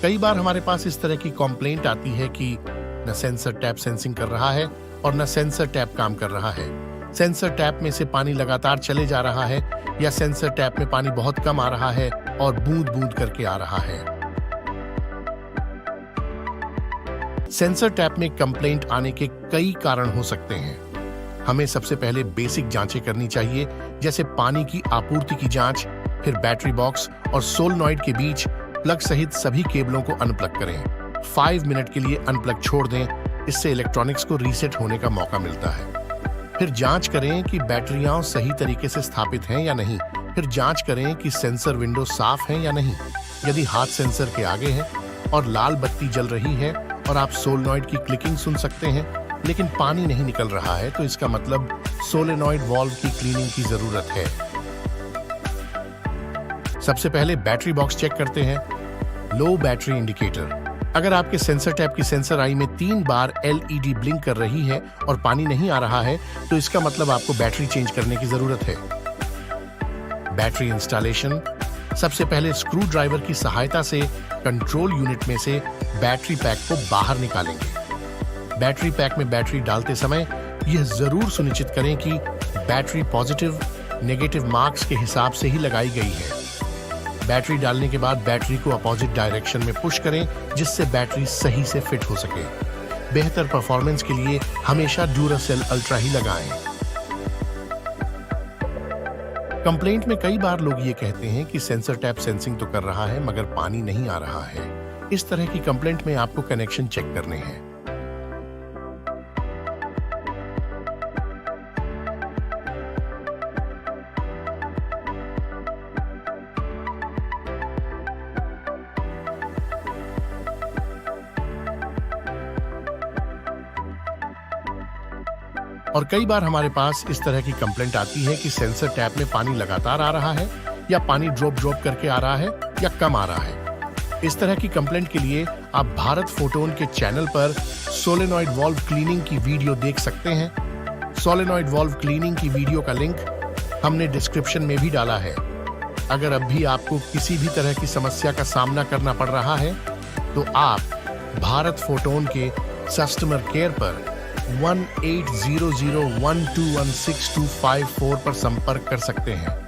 कई बार हमारे पास इस तरह की कंप्लेंट आती है कि न सेंसर टैप सेंसिंग कर रहा है और न सेंसर टैप काम कर रहा है। सेंसर टैप में से पानी लगातार चले जा रहा है या सेंसर टैप में पानी बहुत कम आ रहा है और बूंद बूंद करके आ रहा है। सेंसर टैप में कंप्लेंट आने के कई कारण हो सकते हैं। हमें सबसे पहले बेसिक जांचें करनी चाहिए, जैसे पानी की आपूर्ति की जांच, फिर बैटरी बॉक्स और सोलेनॉइड के बीच प्लग सहित सभी केबलों को अनप्लग करें। 5 मिनट के लिए अनप्लग छोड़ दें, इससे इलेक्ट्रॉनिक्स को रीसेट होने का मौका मिलता है। फिर जांच करें कि बैटरियां सही तरीके से स्थापित हैं या नहीं। फिर जांच करें कि सेंसर विंडो साफ है या नहीं। यदि हाथ सेंसर के आगे है और लाल बत्ती जल रही है और आप सोलेनॉइड की क्लिकिंग सुन सकते हैं लेकिन पानी नहीं निकल रहा है, तो इसका मतलब सोलेनॉइड वाल्व की क्लीनिंग की जरूरत है। सबसे पहले बैटरी बॉक्स चेक करते हैं। लो बैटरी इंडिकेटर। अगर आपके सेंसर टैप की सेंसर आई में 3 बार LED ब्लिंक कर रही है और पानी नहीं आ रहा है, तो इसका मतलब आपको बैटरी चेंज करने की जरूरत है। Battery installation. सबसे पहले स्क्रू ड्राइवर की सहायता से कंट्रोल यूनिट में से बैटरी पैक को बाहर निकालेंगे। बैटरी पैक में बैटरी डालते समय यह जरूर सुनिश्चित करें कि बैटरी पॉजिटिव, नेगेटिव मार्क्स के हिसाब से ही लगाई गई है। बैटरी डालने के बाद बैटरी को अपोजिट डायरेक्शन में पुश करें, जिससे बैटरी सही से फिट हो सके। बेहतर परफॉर्मेंस के लिए हमेशा ड्यूरासेल अल्ट्रा ही लगाएं। कंप्लेंट में कई बार लोग ये कहते हैं कि सेंसर टैप सेंसिंग तो कर रहा है मगर पानी नहीं आ रहा है। इस तरह की कंप्लेंट में आपको कनेक्शन चेक करने हैं। और कई बार हमारे पास इस तरह की कंप्लेंट आती है कि सेंसर टैप में पानी लगातार आ रहा है या पानी ड्रॉप करके आ रहा है या कम आ रहा है। इस तरह की कंप्लेंट के लिए आप भारत फोटोन के चैनल पर सोलेनॉइड वाल्व क्लीनिंग की वीडियो देख सकते हैं। सोलेनॉइड वाल्व क्लीनिंग की वीडियो का लिंक हमने डिस्क्रिप्शन में भी डाला है। अगर अब भी आपको किसी भी तरह की समस्या का सामना करना पड़ रहा है तो आप भारत फोटोन के कस्टमर केयर पर 1800 1216 254 पर संपर्क कर सकते हैं।